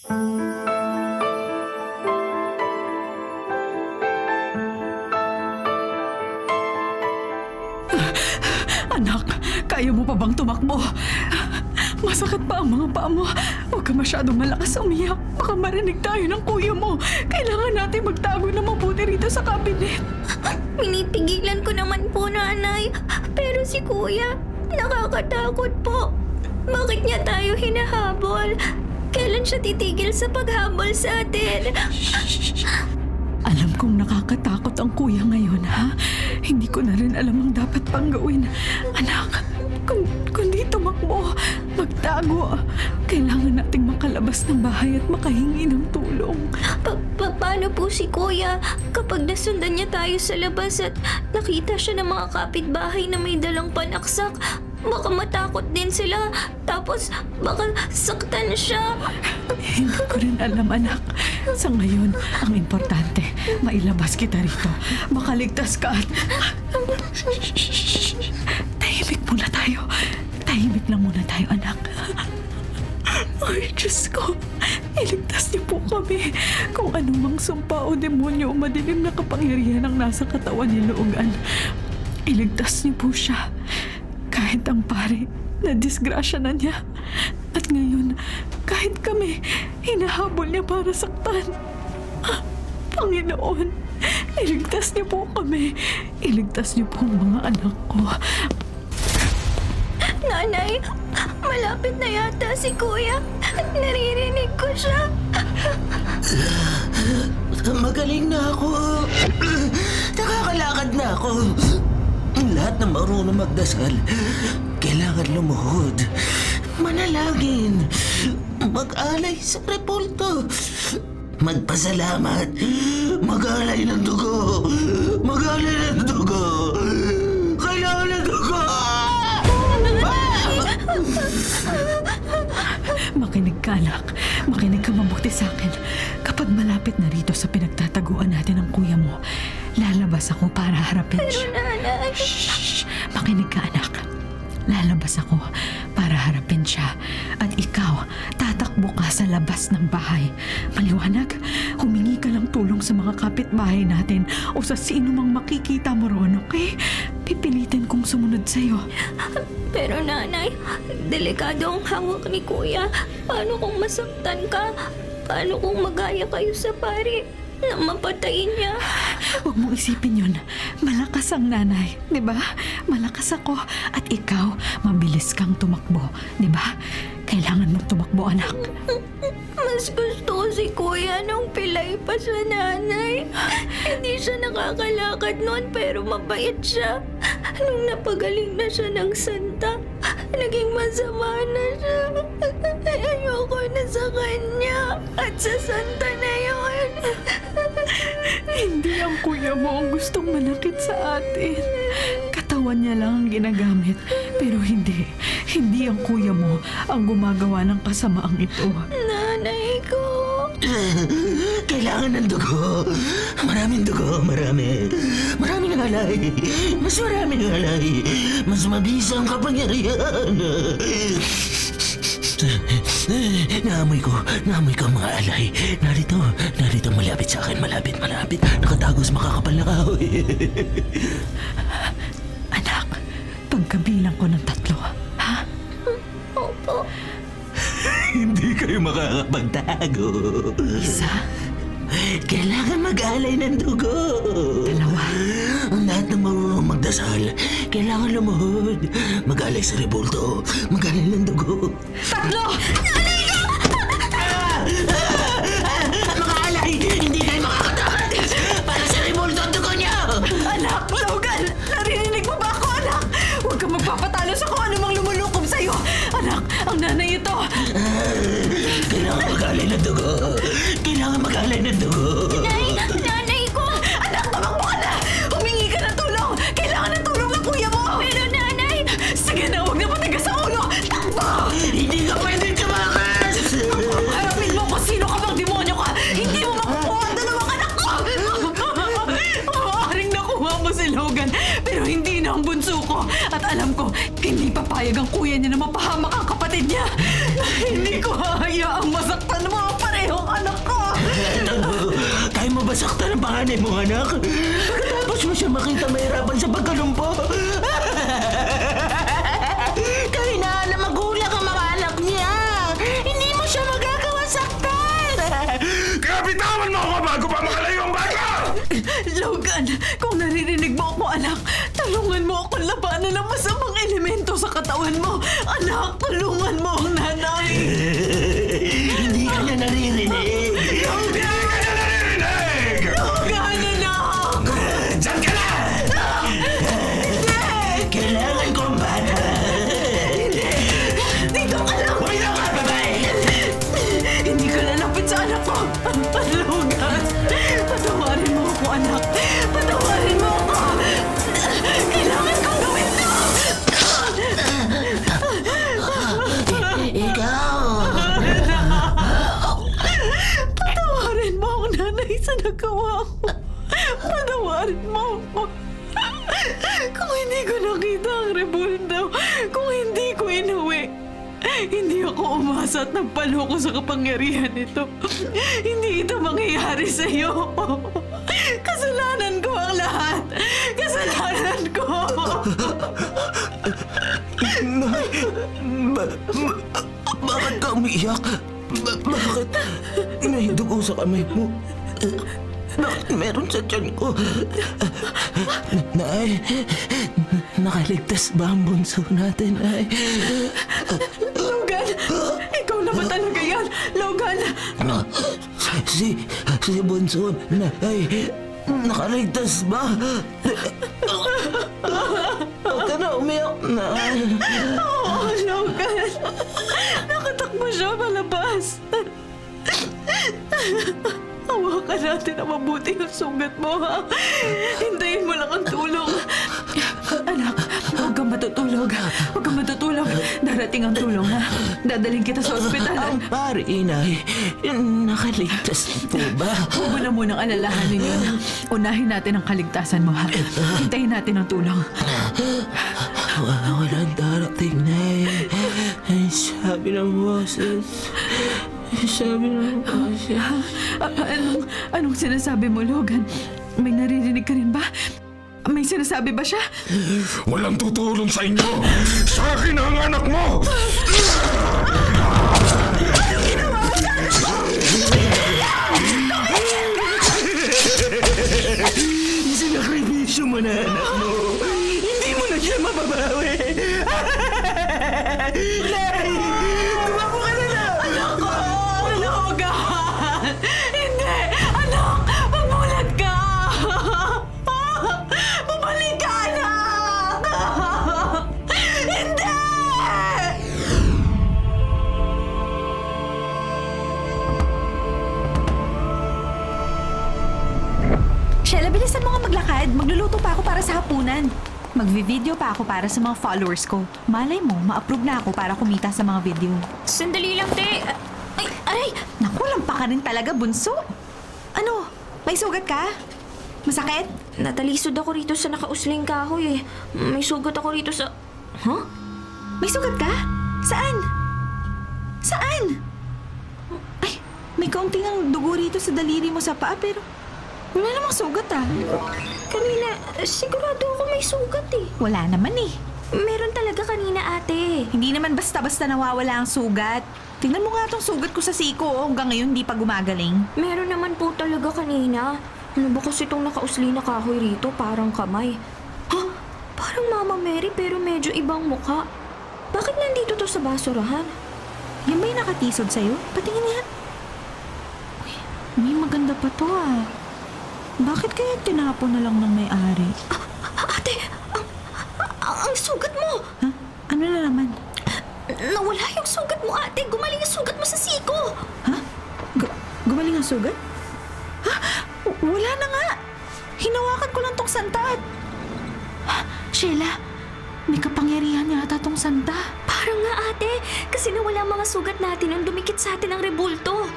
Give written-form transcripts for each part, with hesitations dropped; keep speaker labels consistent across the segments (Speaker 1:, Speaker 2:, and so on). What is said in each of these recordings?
Speaker 1: Anak, kaya mo pa bang tumakbo? Masakit pa ang mga paa mo. Huwag ka masyadong malakas umiyak. Baka marinig tayo ng kuya mo. Kailangan natin magtago na mabuti rito sa kabinet.
Speaker 2: Pinipigilan ko naman po, Nanay. Pero si Kuya, nakakatakot po. Bakit niya tayo hinahabol? Kailan siya titigil sa paghabol sa atin?
Speaker 1: Alam kong nakakatakot ang kuya ngayon, ha? Hindi ko na rin alam ang dapat pang gawin. Anak, kundi tumakbo, magtago. Kailangan nating makalabas ng bahay at makahingi ng tulong.
Speaker 2: Paano po si Kuya kapag nasundan niya tayo sa labas at nakita siya ng mga kapitbahay na may dalang panaksak? Baka matakot din sila, tapos baka saktan siya.
Speaker 1: Hindi ko rin alam, anak. Sa ngayon, ang importante, mailabas kita rito. Makaligtas ka at... Tahimik muna tayo. Tahimik lang muna tayo, anak. Ay, Diyos ko. Iligtas niyo po kami. Kung anumang sumpa o demonyo o madilim na kapangyarihan ang nasa katawan ni Logan, iligtas niyo po siya. Kahit ang pare, na-disgrasya na niya. At ngayon, kahit kami, hinahabol niya para saktan. Panginoon, iligtas niyo po kami. Iligtas niyo po ang mga anak ko.
Speaker 2: Nanay, malapit na yata si Kuya. Naririnig ko siya.
Speaker 3: Magaling na ako. Nakakalakad na ako. Lahat ng marunong magdasal, kailangan lumuhod. Manalangin. Mag-alay sa repulto. Magpasalamat. Mag-alay ng dugo. Mag-alay ng dugo. Kailangan ng dugo.
Speaker 1: Makinig ka, anak. Makinig ka mabuti sa akin. Kapag malapit na rito sa pinagtataguan natin ng kuya mo, lalabas ako para harapin siya.
Speaker 2: Nanay.
Speaker 1: Shh! Makinig ka, anak. Lalabas ako para harapin siya. At ikaw, tatakbo ka sa labas ng bahay. Maliwanag, humingi ka lang tulong sa mga kapitbahay natin o sa sino mang makikita mo roon, okay? Pipilitin kong sumunod sa'yo.
Speaker 2: Pero Nanay, delikado ang hawak ni Kuya. Paano kung masaktan ka? Paano kung magaya kayo sa pari na mapatayin niya?
Speaker 1: Huwag mong isipin yun. Malakas ang nanay, di ba? Malakas ako. At ikaw, mabilis kang tumakbo, di ba? Kailangan mong tumakbo, anak.
Speaker 2: Mas gusto ko si Kuya nung pilay pa sa Nanay. Hindi siya nakakalakad noon pero mabait siya. Nung napagaling na siya ng santa, naging masama na siya. Ayoko na sa kanya at sa santa na yun.
Speaker 1: Hindi ang kuya mo ang gustong manakit sa atin. Katawan niya lang ang ginagamit. Pero hindi ang kuya mo ang gumagawa ng kasamaang ito.
Speaker 2: Nanay ko.
Speaker 3: Kailangan ng dugo. Maraming dugo, marami. Maraming alay. Mas maraming alay. Mas mabisa ang kapangyarihan. Naamoy ko ang mga alay. Narito, malapit sa akin, malapit. Nakatago sa makakapal na kahoy.
Speaker 1: Anak, pagkabilang ko ng 3, ha?
Speaker 2: Opo.
Speaker 3: Hindi kayo makakapagtago.
Speaker 1: 1,
Speaker 3: Kailangan mag-alay ng dugo.
Speaker 1: 2,
Speaker 3: Ang lahat ng marunong magdasal, kailangan lumuhod. Mag-alay sa rebulto. Mag-alay ng dugo.
Speaker 1: 3!
Speaker 3: Mga alay! Hindi kayo makakatakas! Para sa rebulto ang dugo niyo!
Speaker 1: Anak, Logan! Narinig mo ba ako, anak? Huwag kang magpapatalo sa kung anumang lumulukob sa'yo. Anak, ang nanay ito.
Speaker 3: Kailangan mag-alay ng dugo. Kailangan mag-alay ng dugo.
Speaker 2: Nanay ko.
Speaker 1: Anak, tumakbo ka na! Humingi ka ng tulong! Kailangan ng tulong ng kuya mo!
Speaker 2: Pero Nanay,
Speaker 1: Sige na, huwag na matigas sa ulo! Takbo!
Speaker 3: Hindi ka pwedeng tumakas!
Speaker 1: Harapin mo kung sino ka bang demonyo ka! Hindi mo makukuha ang 2 anak ko! Maaaring nakuha mo si Logan, pero hindi na ang bunso ko. At alam ko, hindi papayag ang kuya niya na mapahamak ang kapatid niya. Hindi ko hahayaang masaktan mo ang pareho!
Speaker 3: ba saktan ang panganay mo, anak? Pagkatapos mo siya makita mahirapan sa pagkalumpo. Kahinaan na magulang ang mga anak niya. Hindi mo siya magagawa saktan.
Speaker 4: Kaya bitawan mo ako bago pa makalayo ang bata!
Speaker 1: Logan, kung naririnig mo ako, anak, tulungan mo akong labanan ng masamang elemento sa katawan mo. Anak, tulungan mo ang nanay.
Speaker 3: Hindi ka niya naririnig.
Speaker 4: Hindi ka na naririnig!
Speaker 1: Logan, anak!
Speaker 4: Diyan ka na!
Speaker 3: Kailangan ko ang bata.
Speaker 1: Dito ka lang!
Speaker 4: Huwag na ka, babae!
Speaker 1: Hindi ka lalapit sa anak ko! Logan! Patawarin mo ako, anak! Patawarin mo ako! Kailangan kong gawin to!
Speaker 3: Ikaw!
Speaker 1: Patawarin mo ako, nanay, sa nagawa ko! Patawarin mo ako! Kung hindi ko nakita ang rebulto, kung hindi ko inuwi, hindi ako umasa at nagpaloko sa kapangyarihan nito. Hindi ito mangyayari sa iyo. Kasalanan ko ang lahat. Kasalanan ko.
Speaker 3: Bakit ka umiiyak? Bakit may dugo sa kamay mo? Bakit meron sa tiyan ko? Nay, nakaligtas ba ang bunso natin, Nay?
Speaker 1: Logan, ikaw na ba talaga yan? Logan!
Speaker 3: Si bunso, Nay, nakaligtas ba? Huwag ka na umiyak, Nay.
Speaker 1: Oo, Logan. Nakatakbo siya palabas. Hawakan natin ang mabuti ang sugat mo, ha? Hintayin mo lang ang tulong. Anak, huwag kang matutulog. Huwag kang matutulog. Darating ang tulong, ha? Dadaling kita sa ospital.
Speaker 3: Ang pare, Inay, nakaligtas po ba?
Speaker 1: Huwag mo na munang alalahanin yun. Unahin natin ang kaligtasan mo, ha? Hintayin natin ang tulong.
Speaker 3: Walang darating, Nay. Sabi ng boses. Sabi ng boses.
Speaker 1: Anong sinasabi mo, Logan? May naririnig ka rin ba? May sinasabi ba siya?
Speaker 4: Walang tutulong sa inyo! Sa akin ang anak mo!
Speaker 3: Sinakripisyo mo na anak mo. Hindi mo na siya mababawi. Nay! Tumakbo ka na lang!
Speaker 1: Anak ko! Logan! Hindi! Anak! Magmulat ka! Bumalik ka, anak! Hindi!
Speaker 5: Sheila, bilisan mo nga maglakad. Magluluto pa ako para sa hapunan. Magvi-video pa ako para sa mga followers ko. Malay mo, ma-approve na ako para kumita sa mga video.
Speaker 2: Sandali lang, te. Ay, aray!
Speaker 5: Naku, lampa ka rin talaga, bunso. Ano? May sugat ka? Masakit?
Speaker 2: Natalisod ako rito sa nakausling kahoy eh. May sugat ako rito sa... Huh?
Speaker 5: May sugat ka? Saan? Saan? Ay, may kaunting ang dugo rito sa daliri mo sa paa pero wala namang sugat ah.
Speaker 2: Kanina, sigurado ako may sugat eh.
Speaker 5: Wala naman eh.
Speaker 2: Meron talaga kanina, ate.
Speaker 5: Hindi naman basta-basta nawawala ang sugat. Tingnan mo nga tong sugat ko sa siko oh. Hanggang ngayon di pa gumagaling.
Speaker 2: Meron naman po talaga kanina. Ano ba kasi itong nakausli na kahoy rito? Parang kamay. Ha? Parang Mama Mary pero medyo ibang mukha. Bakit nandito to sa basurahan?
Speaker 5: Yan ba yung nakatisod sa'yo? Patingin nga. Uy, may maganda pa to ah. Bakit kaya tinapon na lang ng may-ari?
Speaker 2: Ate, ang sugat mo!
Speaker 5: Ha? Ano na naman?
Speaker 2: Nawala yung sugat mo, ate. Gumaling yung sugat mo sa siko.
Speaker 5: Ha? Gumaling ang sugat? Ha? Wala na nga. Hinawakan ko lang tong santa at... Ha? Sheila, may kapangyarihan yata tong santa.
Speaker 2: Parang nga, ate. Kasi nawala mga sugat natin nung dumikit sa atin ang rebulto.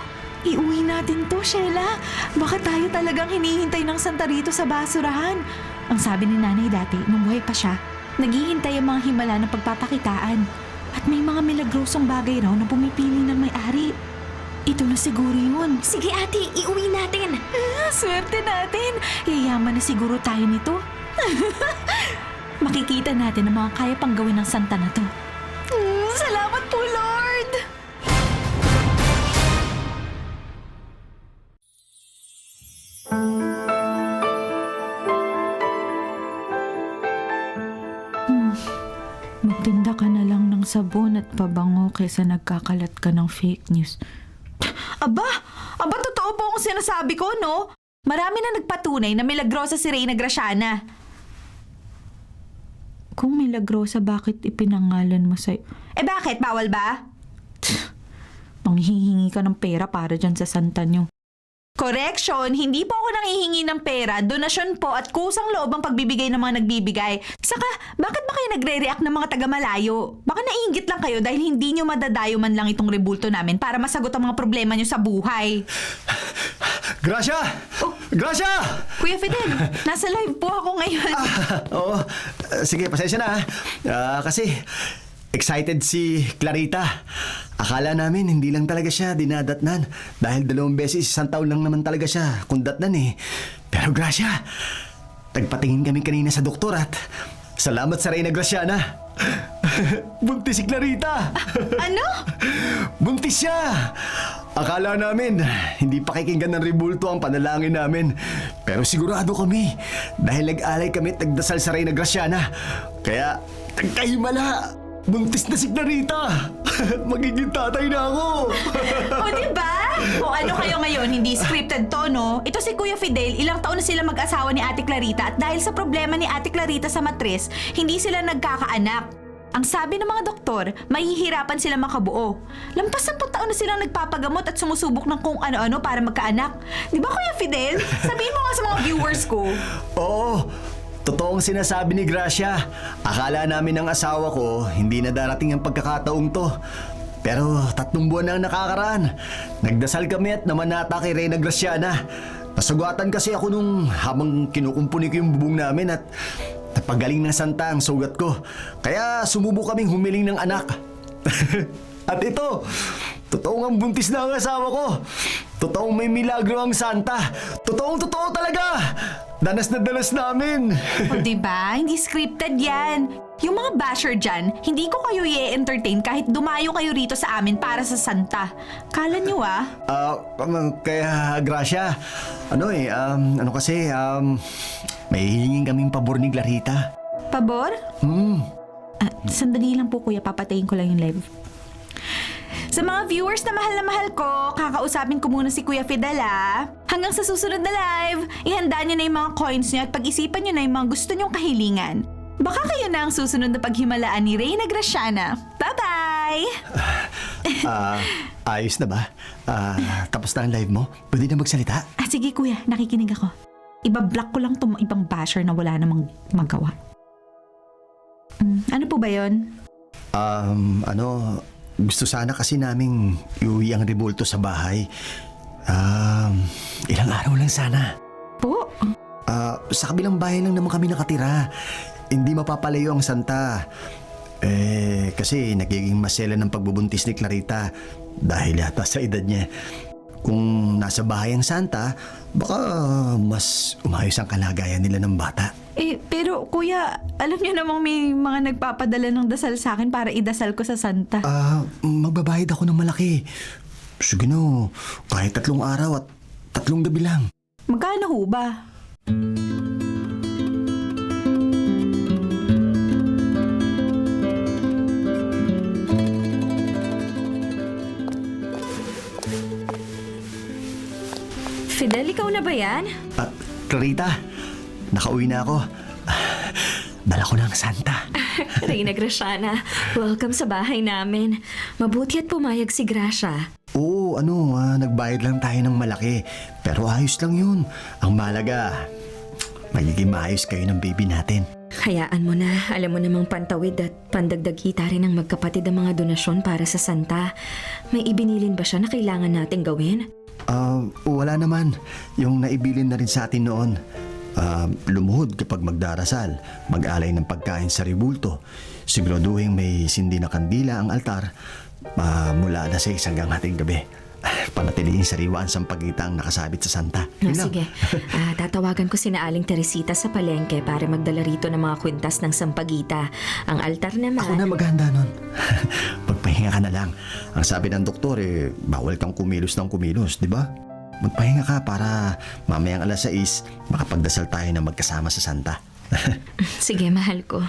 Speaker 5: Iuwi natin to, Sheila. Baka tayo talagang hinihintay ng santa rito sa basurahan. Ang sabi ni nanay dati, nung buhay pa siya, naghihintay ang mga himala ng pagpapakitaan. At may mga milagrosong bagay raw na pumipili ng may-ari. ito na siguro yun.
Speaker 2: Sige ate, iuwi natin.
Speaker 5: Swerte natin! Yayaman na siguro tayo nito. Makikita natin ang mga kaya pang gawin ng santa na to. Salamat po, Lord! Magtinda ka na lang ng sabon at pabango kaysa nagkakalat ka ng fake news. Aba! Aba, totoo po ang sinasabi ko, no? Marami na nagpatunay na milagrosa si Reyna Graciana. Kung milagrosa, bakit ipinangalan mo sa'yo? Eh bakit? Bawal ba? Manghihingi ka ng pera para dyan sa santa nyo. Correction, hindi po ako nanghihingi ng pera, donasyon po at kusang loob ang pagbibigay ng mga nagbibigay. Saka, bakit ba kayo nagre-react ng mga taga-malayo? Baka naiinggit lang kayo dahil hindi nyo madadayo man lang itong rebulto namin para masagot ang mga problema nyo sa buhay.
Speaker 6: Gracia!
Speaker 5: Oh.
Speaker 6: Gracia!
Speaker 5: Kuya Fidel, nasa live po ako ngayon.
Speaker 6: Oo. Sige, pasensya na. Kasi excited si Clarita. Akala namin hindi lang talaga siya dinadatnan. Dahil 2 beses, 1 taon lang naman talaga siya kung datnan eh. Pero Gracia, nagpatingin kami kanina sa doktor at salamat sa Reyna Graciana. Buntis si Clarita.
Speaker 5: Ano?
Speaker 6: Buntis siya! Akala namin, hindi pakikinggan ng rebulto ang panalangin namin. Pero sigurado kami, dahil nag-alay kami at nagdasal sa Reyna Graciana. Kaya, nagkahimala! Buntis na si Clarita! Magiging tatay na ako!
Speaker 5: O diba? O ano kayo ngayon, hindi scripted to, no? Ito si Kuya Fidel, ilang taon na sila mag-asawa ni Ate Clarita at dahil sa problema ni Ate Clarita sa matres, hindi sila nagkakaanak. Ang sabi ng mga doktor, mahihirapan sila makabuo. Lampas 10 taon na silang nagpapagamot at sumusubok ng kung ano-ano para magkaanak. Di ba, Kuya Fidel? Sabihin mo nga sa mga viewers ko.
Speaker 6: Oo, totoong sinasabi ni Gracia. Akala namin ng asawa ko, hindi na darating ang pagkakataong to. Pero 3 buwan na ang nakakaraan. Nagdasal kami at namanata kay Reyna Graciana. Nasugatan kasi ako nung habang kinukumpuni ko yung bubong namin at napagaling ng santa ang sugat ko. Kaya sumubok kaming humiling ng anak. At ito, totoong ang buntis na ang asawa ko. Totoong may milagro ang santa. Totoong-totoo talaga. Danas na danas namin.
Speaker 5: O diba? Hindi scripted yan. Yung mga basher dyan, hindi ko kayo i-entertain kahit dumayo kayo rito sa amin para sa santa. Kala nyo
Speaker 6: Kaya Gracia, may hihingin kaming pabor ni Clarita.
Speaker 5: Pabor? Sandali lang po kuya, papatayin ko lang yung live. Sa mga viewers na mahal ko, kakausapin ko muna si Kuya Fidel Hanggang sa susunod na live, ihanda niyo na yung mga coins niyo at pag-isipan niyo na yung mga gusto niyong kahilingan. Baka kayo na ang susunod na paghimalaan ni Reyna Graciana. Bye-bye!
Speaker 6: Ayos na ba? Tapos na ang live mo? Pwede na magsalita?
Speaker 5: Sige kuya, nakikinig ako. Iba-block ko lang itong ibang basher na wala namang magawa. Ano po ba yun?
Speaker 6: Gusto sana kasi naming iuwi ang rebulto sa bahay. Ilang araw lang sana.
Speaker 5: Po?
Speaker 6: Sa kabilang bahay lang naman kami nakatira. Hindi mapapalayo ang santa. Kasi nagiging masela ng pagbubuntis ni Clarita dahil yata sa edad niya. Kung nasa bahay ang santa, baka mas umayos ang kalagayan nila ng bata.
Speaker 5: Pero kuya, alam niyo namang may mga nagpapadala ng dasal sa akin para idasal ko sa santa.
Speaker 6: Magbabayad ako ng malaki. Sige no, kahit 3 araw at 3 gabi lang.
Speaker 5: Magkano ho ba?
Speaker 2: Fidel, ikaw na ba yan?
Speaker 6: Clarita, nakauwi na ako. Dala ko ng santa.
Speaker 2: Reyna Graciana, welcome sa bahay namin. Mabuti at pumayag si Gracia.
Speaker 6: Oo, nagbayad lang tayo ng malaki. Pero ayos lang yun. Ang malaga, magiging maayos kayo ng baby natin.
Speaker 2: Hayaan mo na, alam mo namang pantawid at pandagdag kita rin ng magkapatid ang mga donasyon para sa santa. May ibinilin ba siya na kailangan natin gawin?
Speaker 6: Wala naman. Yung naibilin na rin sa atin noon. Lumuhod kapag magdarasal, mag-alay ng pagkain sa rebulto. Siguraduhin may sindi na kandila ang altar mula alas 6 hanggang hating gabi. panatilihin sariwa ang sampagita ang nakasabit sa santa. Yun lang.
Speaker 7: Sige, tatawagan ko sina Aling Teresita sa palengke para magdala rito ng mga kwintas ng sampagita. Ang altar naman...
Speaker 6: Ako na maghanda nun. Magpahinga ka na lang. Ang sabi ng doktor, bawal kang kumilos ng kumilos, di ba? Magpahinga ka para mamayang 6:00 makapagdasal tayo na magkasama sa santa.
Speaker 7: Sige, mahal ko.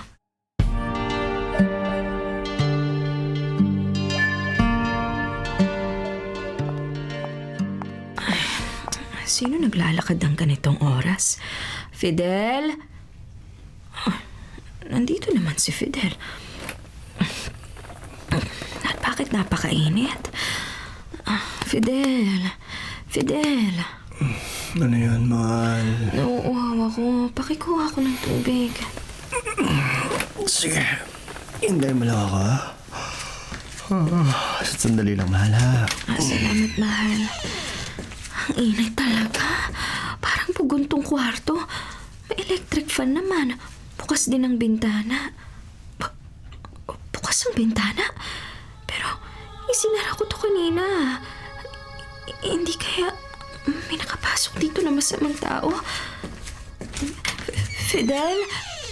Speaker 7: Sino naglalakad ng ganitong oras? Fidel? Nandito naman si Fidel. At bakit napakainit? Fidel? Fidel?
Speaker 6: Ano yan, mahal?
Speaker 7: Nauuhaw ako. Pakikuha ako ng tubig.
Speaker 6: Sige. Hintayin mo lang ako, ha? Sandali lang, mahal, ha?
Speaker 7: Salamat, mahal. Ang init talaga. Parang puguntong kwarto. May electric fan naman. Bukas din ang bintana. Bukas ang bintana? Pero isinara ko to kanina. Hindi kaya may nakapasok dito na masamang tao? Fidel?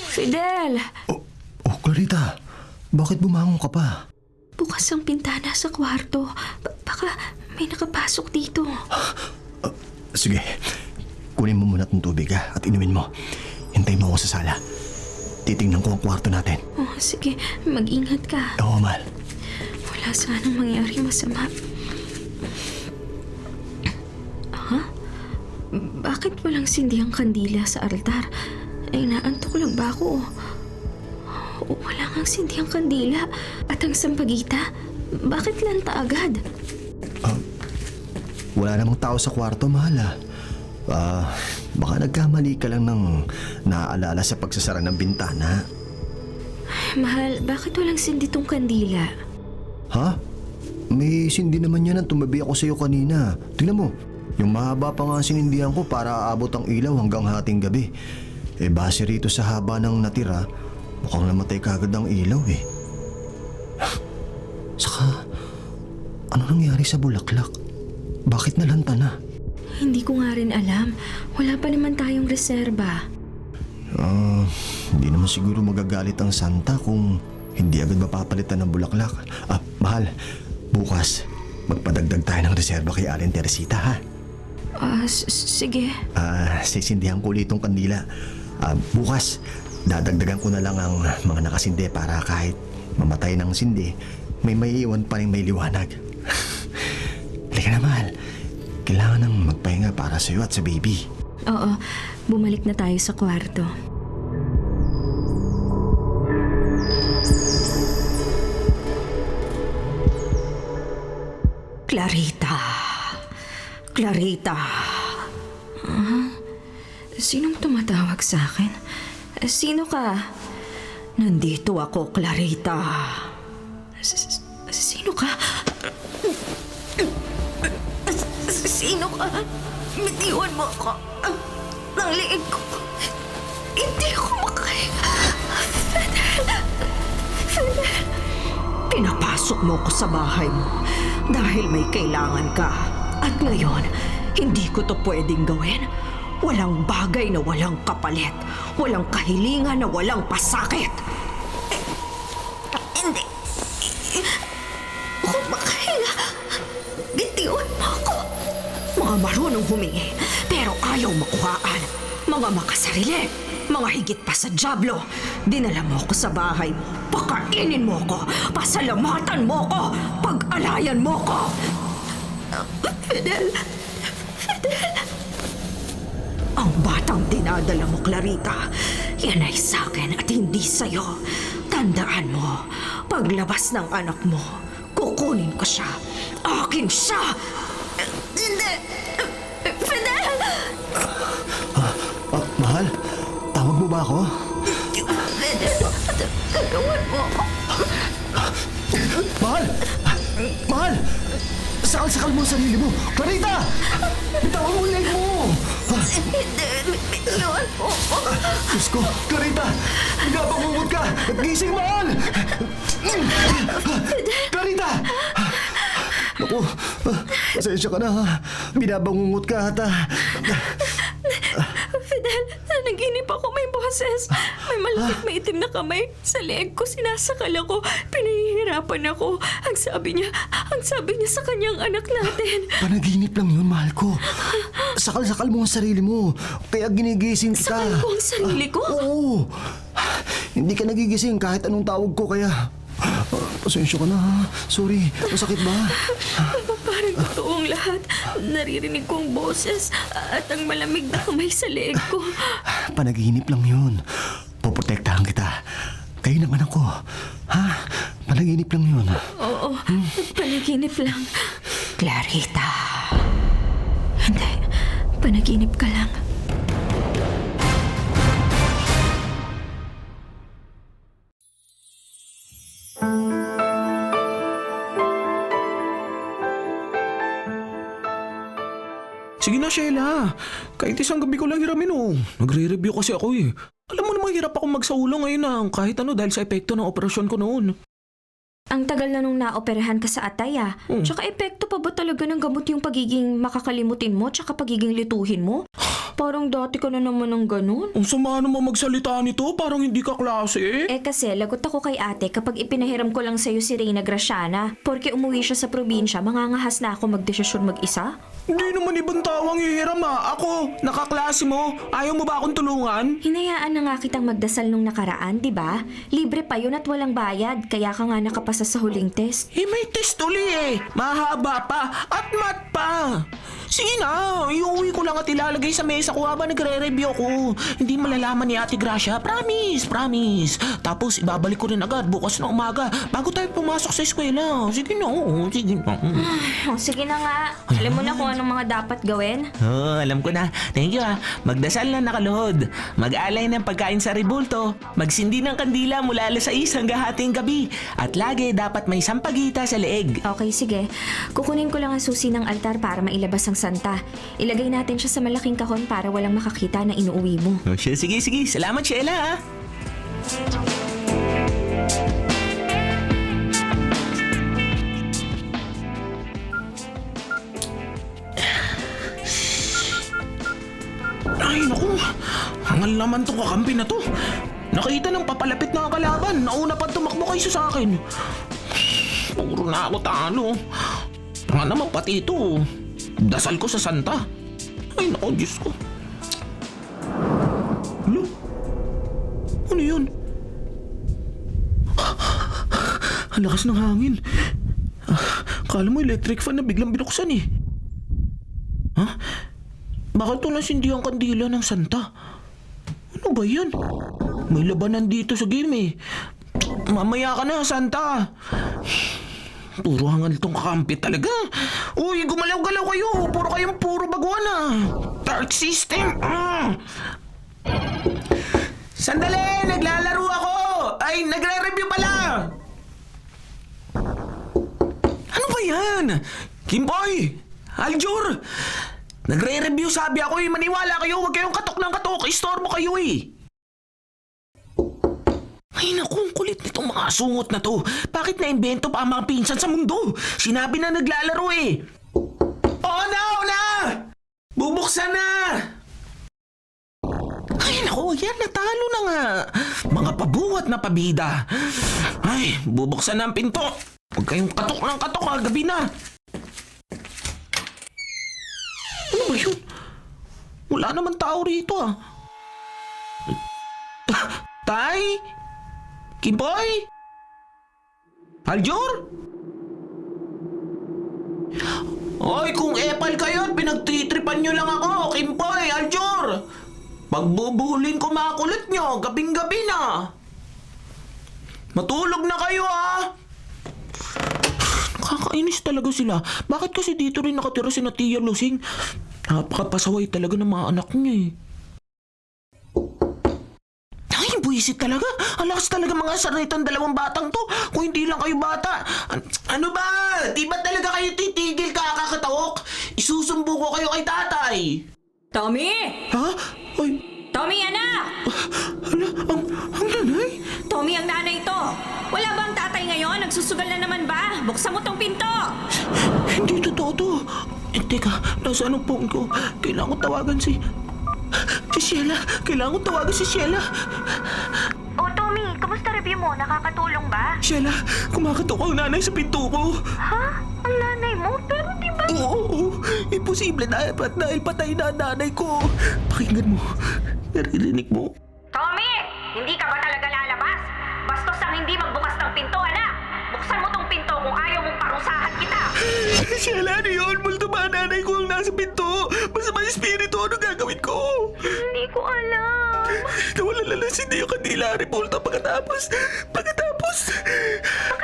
Speaker 7: Fidel!
Speaker 6: Oh, Clarita. Bakit bumangon ka pa?
Speaker 7: Bukas ang bintana sa kwarto. Baka may nakapasok dito.
Speaker 6: Sige. Kunin mo muna itong tubig, ha? At inumin mo. Hintayin mo ako sa sala. Titingnan ko ang kwarto natin.
Speaker 7: Oh, sige. Mag-ingat ka.
Speaker 6: Oo, mahal.
Speaker 7: Wala sanang mangyari masama. Bakit walang sindi ang kandila sa altar? Ay, naantok lang ba ako? Wala ngang sindi ang kandila. At ang sampagita, bakit lanta agad?
Speaker 6: Wala namang tao sa kwarto, mahal, ha? Baka nagkamali ka lang ng naaalala sa pagsasara ng bintana.
Speaker 7: Mahal, bakit walang sindi tong kandila?
Speaker 6: Ha? May sindi naman yan ang tumabi ako sa'yo kanina. Tingnan mo, yung mahaba pa nga ang sinindihan ko para aabot ang ilaw hanggang hating gabi. Base rito sa haba ng natira, mukhang namatay kagad ang ilaw, Saka, ano nangyari sa bulaklak? Bakit nalanta na?
Speaker 7: Hindi ko nga rin alam. Wala pa naman tayong reserba.
Speaker 6: Hindi naman siguro magagalit ang santa kung hindi agad mapapalitan ng bulaklak. Mahal, bukas magpadagdag tayo ng reserba kay Aling Teresita, ha?
Speaker 7: Sige.
Speaker 6: Sisindihan ko ulit itong kandila. Bukas, dadagdagan ko na lang ang mga nakasindi para kahit mamatay ng sindi, may maiiwan pa rin may liwanag. Halika na, mahal. Kailangan nang magpahinga para sa'yo at sa baby.
Speaker 7: Oo, bumalik na tayo sa kwarto. Clarita. Clarita. Sinong tumatawag sa akin? Sino ka? Nandito ako, Clarita. Sino ka? Sino ka? Bitiwan mo ako. Ang liig ko. Hindi ako makahinga. Fidel. Pinapasok mo ko sa bahay mo dahil may kailangan ka. At ngayon, hindi ko to pwedeng gawin. Walang bagay na walang kapalit. Walang kahilingan na walang pasakit. Hindi. Ako makahinga. Bitiwan mo ako. Mga marunong humingi, pero ayaw makuhaan. Mga makasarili, mga higit pa sa dyablo. Dinala mo ko sa bahay mo, pakainin mo ko, pasalamatan mo ko, pag-alayan mo ko. Fidel! Ang batang dinadala mo, Clarita, yan ay sa'kin at hindi sa'yo. Tandaan mo, paglabas ng anak mo, kukunin ko siya. Akin siya! Hindi! Fidel!
Speaker 6: Mahal, tawag mo ba ako?
Speaker 7: Fidel, tulungan mo ako.
Speaker 6: Mahal! Mahal! Sakal-sakal mo ang sarili mo! Clarita! Bitawan mo ang leg mo!
Speaker 7: Hindi, bitiwan mo ako.
Speaker 6: Diyos ko, Clarita! Pinapangungod ka! Gising, mahal! Clarita! Naku, ko. Pasensya ka na ha. Binabangungot ka ata.
Speaker 2: Fidel, nanaginip ako may boses. May malapit maitim na kamay. Sa leeg ko, sinasakal ako. Pinahihirapan ako. Ang sabi niya sa kanyang anak natin.
Speaker 6: Panaginip lang yun, mahal ko. Sakal-sakal mo ang sarili mo. Kaya ginigising kita.
Speaker 2: Sakal ko ang sarili ko?
Speaker 6: Oo. Hindi ka nagigising kahit anong tawag ko kaya... Pasensya ka na ha. Sorry. Masakit ba?
Speaker 2: Parang totoong lahat. Naririnig ko ang boses at ang malamig na kamay sa leeg ko.
Speaker 6: Panaginip lang yun. Poprotektahan kita. Kayo ng anak ko. Ha? Panaginip lang yun.
Speaker 2: Oo, panaginip lang.
Speaker 7: Clarita.
Speaker 2: Hindi, panaginip ka lang.
Speaker 4: Sige na, Sheila. Kahit isang gabi ko lang hiramin oh. Nagre-review kasi ako eh. Alam mo naman hirap akong magsaulong ngayon na kahit ano dahil sa epekto ng operasyon ko noon.
Speaker 2: Ang tagal na nung naoperahan ka sa atay ah. Tsaka epekto pa ba talaga ng gamot yung pagiging makakalimutin mo tsaka pagiging lituhin mo? Parang dati ka na naman ng ganun.
Speaker 4: Ang sama naman magsalita nito, parang hindi ka klase.
Speaker 2: Eh kasi lagot ako kay ate kapag ipinahiram ko lang sa'yo si Reyna Graciana. Porke umuwi siya sa probinsya, mangangahas na ako magdesisyon mag-isa.
Speaker 4: Hindi naman ibang tao ang hihiram ha. Ako, nakaklase mo. Ayaw mo ba akong tulungan?
Speaker 2: Hinayaan na nga kitang magdasal nung nakaraan, di ba? Libre pa yun at walang bayad, kaya ka nga nakapasa sa huling test.
Speaker 4: Eh may test uli eh. Mahaba pa at mat pa. Sige na, iuwi ko lang at ilalagay sa mesa ko habang nagre-review ko. Hindi malalaman ni Ate Gracia. Promise, promise. Tapos ibabalik ko rin agad bukas na umaga bago tayo pumasok sa eskwela. Sige na, sige na.
Speaker 2: Oh, sige na nga. Alam mo na kung anong mga dapat gawin?
Speaker 8: Oh, alam ko na. Thank you ah. Magdasal na nakaluhod. Mag-alay ng pagkain sa ribulto. Magsindi ng kandila mula alas 6 hanggang hating gabi. At lagi dapat may sampagita sa leeg.
Speaker 2: Okay, sige. Kukunin ko lang ang susi ng altar para mailabas ang santa. Ilagay natin siya sa malaking kahon para walang makakita na inuuwi mo.
Speaker 8: Oh, sige, sige. Salamat, Sheila ah.
Speaker 4: Ay, naku. Hangal naman tong kakampi na to. Nakita ng papalapit na kalaban. Nauna pa tumakbo kayo sa akin. Puro na ako talo. Nga naman pati ito. Dasal ko sa santa. Ay, naku, Diyos ko. Ano? Ano yun? Ang lakas ng hangin. Kala mo electric fan na biglang binuksan eh. Ha? Bakit ito nasindi ang kandila ng santa? Ano ba yan? May labanan dito sa game eh. Mamaya ka na, Santa. Puro hangal tong kakampi talaga. Uy, gumalaw-galaw kayo. Puro baguhan ah. Dark system.
Speaker 8: Sandali! Naglalaro ako! Ay, nagre-review pala!
Speaker 4: Ano ba yan? Kimboy! Aljur! Nagre-review sabi ako eh. Maniwala kayo. Huwag kayong katok ng katok. Istorbo kayo eh. Ay naku, ang kulit nitong mga sungot na to. Bakit na-invento pa ang mga pinsan sa mundo? Sinabi na naglalaro eh. Una! Bubuksan na! Ay naku, yan natalo na nga. Mga pabuhat na pabida. Ay, bubuksan na ang pinto. Huwag kayong katok ng katok ha, gabi na. Ano ba yun? Wala naman tao rito ah. Tay? Kimboy? Aljur? Oy, kung epal kayo at pinagtitripan nyo lang ako, Kimboy, Aljur! Pagbubuhulin ko mga kulit nyo, gabing-gabi na! Matulog na kayo ah! Nakakainis talaga sila. Bakit kasi dito rin nakatira si Tia Lusing? Napakapasaway talaga ng mga anak niya eh. Ay, buwisit talaga. Alakas talaga mga saritang dalawang batang to. Kung hindi lang kayo bata. Ano ba? Di ba talaga kayo titigil kakakatawok? Isusumbo ko kayo kay tatay.
Speaker 2: Tommy!
Speaker 4: Ha? Ay,
Speaker 2: Tommy, anak!
Speaker 4: hala, ang nanay?
Speaker 2: Tommy!
Speaker 7: Tommy, ang nanay ito. Wala ba ang tatay ngayon? Nagsusugal na naman ba? Buksan mo tong pinto!
Speaker 4: Hindi totoo to. Teka, nasaan ang phone ko? Kailangan ko tawagan si Sheila. Kailangan ko tawagan si Sheila.
Speaker 2: Oh, Tommy, kamusta review mo? Nakakatulong ba?
Speaker 4: Sheila, kumakatok ang nanay sa pinto ko.
Speaker 2: Ha? Ang nanay mo? Pero di ba...
Speaker 4: Oo, imposible dapat dahil patay na ang nanay ko. Pakinggan mo. Naririnig mo.
Speaker 2: Tommy! Hindi ka ba talaga lalabas? Bastos ang hindi magbukas ng pinto, anak! Buksan mo tong pinto kung ayaw mong parusahan kita!
Speaker 4: Sheila, ano yun? Multo ba ang nanay ko ang nasa pinto? Masama yung espiritu, ano gagawin ko?
Speaker 2: Hindi ko alam.
Speaker 4: Nawala lalas hindi yung kandila. Repulta pagkatapos.
Speaker 2: Bakit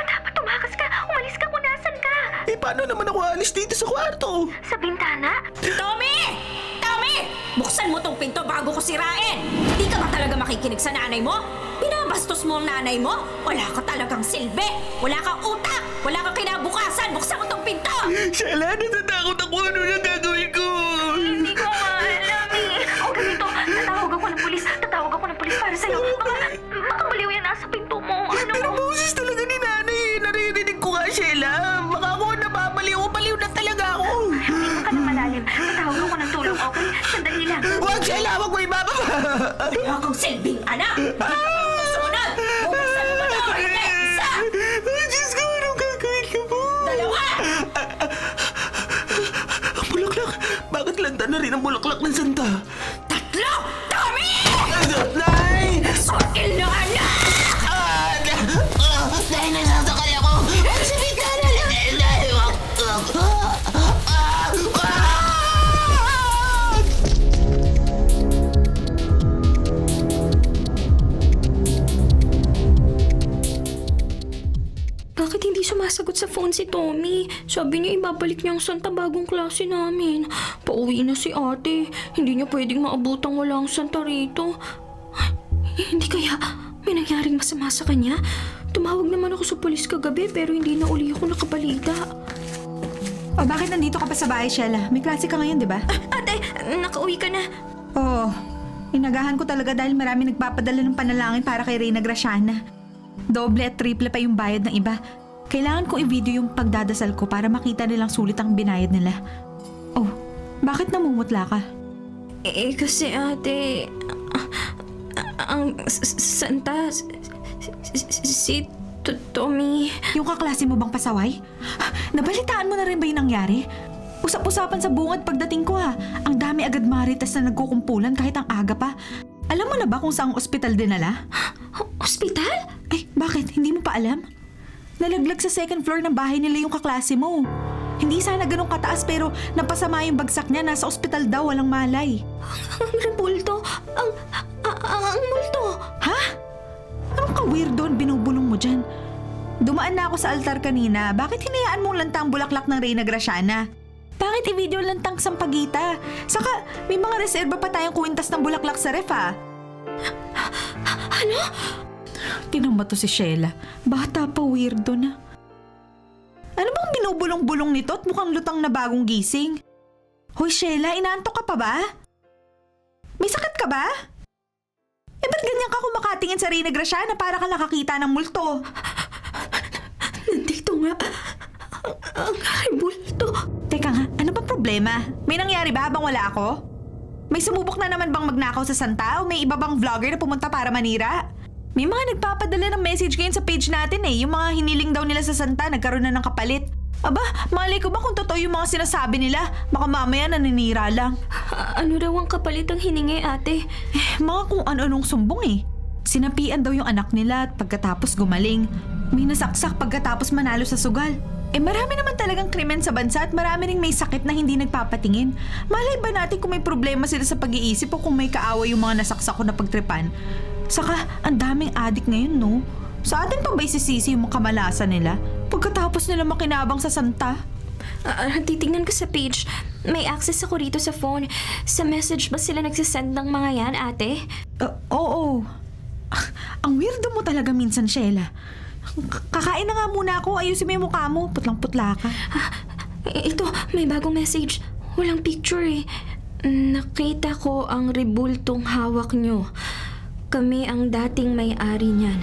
Speaker 2: dapat tumakas ka? Umalis ka kung nasan ka?
Speaker 4: Eh, paano naman ako alis dito sa kwarto?
Speaker 2: Sa bintana?
Speaker 7: Tommy! Tommy! Buksan mo tong pinto bago ko sirain! Hindi ka ba talaga makikinig sa nanay mo? Binabastos mo ang nanay mo? Wala ka talagang silbi! Wala kang utak! Wala kang kinabukasan! Buksan mo tong pinto!
Speaker 4: Sheila, natatakot ako. Ano na gagawin ko?
Speaker 2: Hindi ko nga alam eh. O ganito, tatawag ako ng pulis. Para sa'yo. Baka baliw yan nasa pinto mo. Ano?
Speaker 4: Pero boses talaga ni nanay. Naririnig ko nga, Sheila. Baka ako nababaliw. Baliw na talaga ako.
Speaker 2: Hindi ka na malalim. Tatawag ako ng tulong, okay? Sandali lang.
Speaker 4: Huwag, Sheila. Huwag mo ibababa.
Speaker 7: Wala kang silbing anak! Sumunod! Buksan mo ba to? Hindi! Isa!
Speaker 4: Ay, Diyos ko. Anong gagawin ko po?
Speaker 7: Dalawa!
Speaker 4: Ang bulaklak. Bakit landa na rin ang bulaklak ng santa?
Speaker 7: Tatlo! Tommy!
Speaker 4: Nay!
Speaker 7: Sokil na anak!
Speaker 3: Dahil nasasakal ako. Sa bintana lang.
Speaker 2: Bakit hindi sumasagot sa phone si Tommy? Sabi niya ibabalik niya ang Santa bagong klase namin. Pauwi na si ate. Hindi niya pwedeng maabutang wala ang Santa rito. Hindi kaya may nangyaring masama sa kanya? Tumawag naman ako sa polis kagabi pero hindi na uli ako nakabalita.
Speaker 5: O bakit nandito ka pa sa bahay, Sheila? May klase ka ngayon, di ba?
Speaker 2: Ate, nakauwi ka na.
Speaker 5: Oo. Inagahan ko talaga dahil marami nagpapadala ng panalangin para kay Reyna Graciana. Doble at triple pa yung bayad ng iba. Kailangan kong i-video yung pagdadasal ko para makita nilang sulit ang binayad nila. Oh, bakit namumutla ka?
Speaker 2: Eh kasi ate, ang Santa, si Tommy.
Speaker 5: Yung kaklase mo bang pasaway? Nabalitaan mo na rin ba yung nangyari? Usap-usapan sa bungad pagdating ko ha. Ang dami agad maritas na nagkukumpulan kahit ang aga pa. Alam mo na ba kung saang ospital dinala?
Speaker 2: Ospital?
Speaker 5: Ay, bakit? Hindi mo pa alam? Nalaglag sa second floor ng bahay nila yung kaklase mo. Hindi sana ganun kataas pero napasama yung bagsak niya. Nasa ospital daw, walang malay.
Speaker 2: Ang rebulto, ang multo.
Speaker 5: Ha? Anong ka-weirdo ang binubulong mo dyan? Dumaan na ako sa altar kanina. Bakit hinayaan mong lantang bulaklak ng Reyna Graciana? Bakit i-video lantang sampagita? Saka, may mga reserba pa tayong kuwintas ng bulaklak sa ref ha?
Speaker 2: Ano?
Speaker 5: Tinan mo to si Sheila. Bata pa, weirdo na. Ano bang binubulong-bulong nito at mukhang lutang na bagong gising? Hoy Sheila, inaantok ka pa ba? May sakit ka ba? Eh ba't ganyan ka kumakatingin sa Reyna Graciana para ka nakakita ng multo?
Speaker 2: Nandito nga. Ang rebulto.
Speaker 5: Teka nga, ano bang problema? May nangyari ba habang wala ako? May sumubok na naman bang magnakaw sa Santa o may iba bang vlogger na pumunta para manira? May mga nagpapadala ng message ngayon sa page natin eh. Yung mga hiniling daw nila sa Santa, nagkaroon na ng kapalit. Aba, malay ko ba kung totoo yung mga sinasabi nila? Baka mamaya naninira lang.
Speaker 2: Ano raw ang kapalit ang hiningi, ate?
Speaker 5: Mga kung ano-anong sumbong eh. Sinapian daw yung anak nila at pagkatapos gumaling. May nasaksak pagkatapos manalo sa sugal. Eh marami naman talagang krimen sa bansa at marami ring may sakit na hindi nagpapatingin. Malay ba natin kung may problema sila sa pag-iisip o kung may kaaway yung mga nasaksak ko na pagtripan? Saka, ang daming adik ngayon, no? Sa atin pa ba isisisi yung mga kamalasan nila? Pagkatapos nila makinabang sa Santa?
Speaker 2: Titingnan ko sa page. May access ako rito sa phone. Sa message ba sila nagsisend ng mga yan, ate?
Speaker 5: Oo. Ang weirdo mo talaga minsan, Sheila. Kakain na nga muna ako. Ayusin mo yung mukha mo. Putlang-putla ka.
Speaker 2: Ito, may bagong message. Walang picture eh. Nakita ko ang rebultong hawak nyo. Kami ang dating may-ari niyan.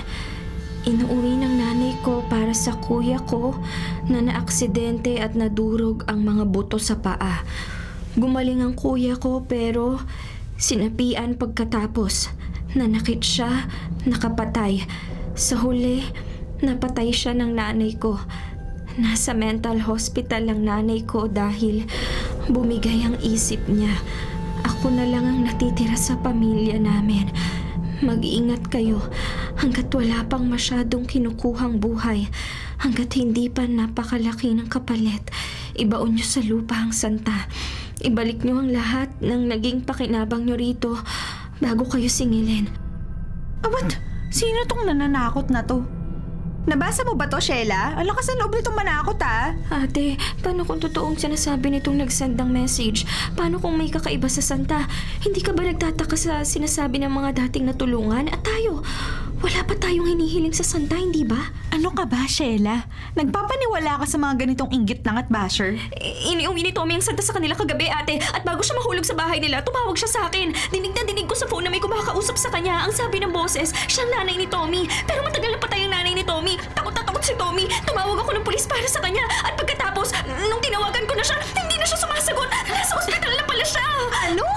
Speaker 2: Inuuwi ng nanay ko para sa kuya ko na naaksidente at nadurog ang mga buto sa paa. Gumaling ang kuya ko pero sinapian pagkatapos. Nanakit siya, nakapatay. Sa huli, napatay siya ng nanay ko. Nasa mental hospital ang nanay ko dahil bumigay ang isip niya. Ako na lang ang natitira sa pamilya namin. Mag-iingat kayo hanggat wala pang masyadong kinukuhang buhay. Hanggat hindi pa napakalaki ng kapalit. Ibaon niyo sa lupa ang santa. Ibalik niyo ang lahat ng naging pakinabang niyo rito bago kayo singilin.
Speaker 5: What? Sino tong nananakot na to? Nabasa mo ba to, Sheila? Ang lakas ng loob nitong manakot, ah.
Speaker 2: Ate, paano kung totoong sinasabi nitong nag-send ng message? Paano kung may kakaiba sa santa? Hindi ka ba nagtataka sa sinasabi ng mga dating natulungan? At tayo, wala pa tayong hinihiling sa santa, hindi ba?
Speaker 5: Ano ka ba, Sheila? Nagpapaniwala ka sa mga ganitong inggit lang at basher?
Speaker 2: Iniuwi ni Tommy ang santa sa kanila kagabi, ate. At bago siya mahulog sa bahay nila, tumawag siya sa akin. Dinig na dinig ko sa phone na may kumakausap sa kanya. Ang sabi ng boses, siyang nanay ni Tommy. Pero matagal na patay ang nanay ni Tommy. Takot na takot si Tommy. Tumawag ako ng pulis para sa kanya. At pagkatapos, nung tinawagan ko na siya, hindi na siya sumasagot. Nasa ospital na pala siya.
Speaker 5: Ano?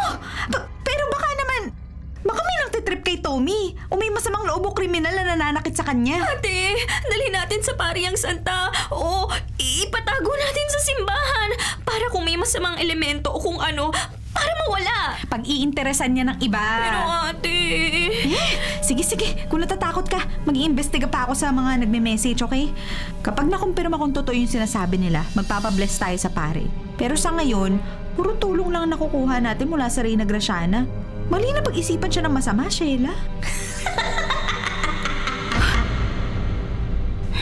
Speaker 5: Pero baka naman, baka may nagtitrip kay Tommy o may masamang loob o kriminal na nananakit sa kanya.
Speaker 2: Ate, dalhin natin sa pari ang santa. O ipatago natin sa simbahan. Para kung may masamang elemento o kung ano, para mawala.
Speaker 5: Pag-iinteresan niya ng iba.
Speaker 2: Pero ate...
Speaker 5: Sige. Kung natatakot ka, mag-iimbestiga pa ako sa mga nagme-message, okay? Kapag nakumpirma kung totoo yung sinasabi nila, magpapabless tayo sa pare. Pero sa ngayon, puro tulong lang nakukuha natin mula sa Reyna Graciana. Mali na pag-isipan siya ng masama, Sheila.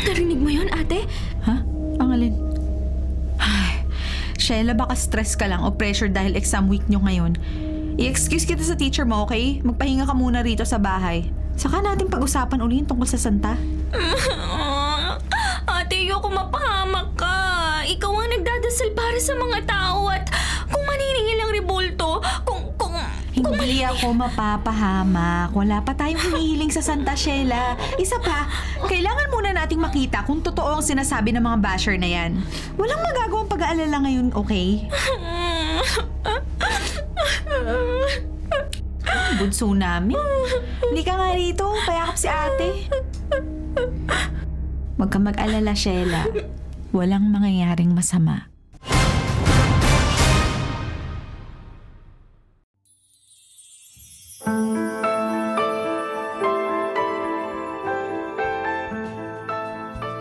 Speaker 2: Narinig mo yun, ate?
Speaker 5: Ha? Ang alin? Ay, Sheila, baka stress ka lang o pressure dahil exam week nyo ngayon. I-excuse kita sa teacher mo, okay? Magpahinga ka muna rito sa bahay. Saka natin pag-usapan uli yung tungkol sa santa.
Speaker 2: Ate, ayoko mapahamak ka. Ikaw ang nagdadasal para sa mga tao at kung maniningil ang rebulto,
Speaker 5: Hindi ako mapapahamak. Wala pa tayong hinihiling sa Santa, Sheila. Isa pa, kailangan muna nating makita kung totoo ang sinasabi ng mga basher na yan. Walang magagawang pag-aalala ngayon, okay? Bunso namin. Hindi ka nga rito. Payakap si ate. Huwag kang mag-alala, Sheila. Walang mangyayaring masama.